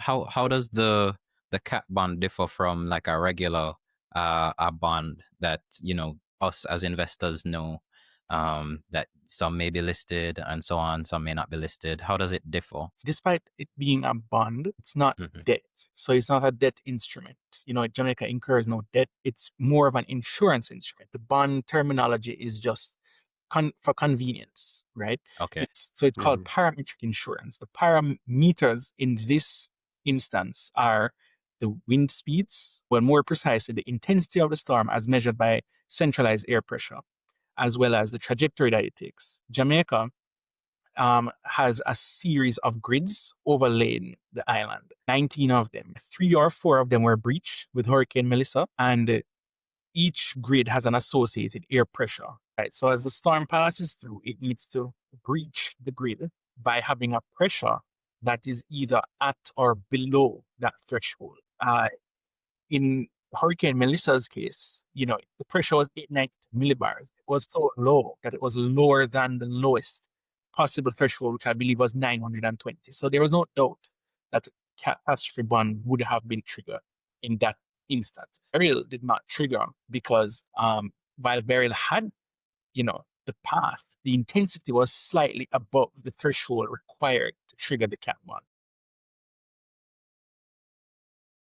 how does the cat bond differ from like a regular a bond that us as investors know that some may be listed and so on, some may not be listed? How does it differ? Despite it being a bond, it's not Hmm. debt. So it's not a debt instrument. Jamaica incurs no debt. It's more of an insurance instrument. The bond terminology is just for convenience, right? Okay. It's called Hmm. parametric insurance. The parameters in this instance are the wind speeds, well, more precisely, the intensity of the storm as measured by centralized air pressure, as well as the trajectory that it takes. Jamaica has a series of grids overlaying the island, 19 of them. 3 or 4 of them were breached with Hurricane Melissa, and each grid has an associated air pressure. Right. So as the storm passes through, it needs to breach the grid by having a pressure that is either at or below that threshold. In Hurricane Melissa's case, the pressure was 892 millibars. It was so low that it was lower than the lowest possible threshold, which I believe was 920. So there was no doubt that catastrophe bond would have been triggered in that instance. Beryl did not trigger because while Beryl had, the path, the intensity was slightly above the threshold required to trigger the cat bond.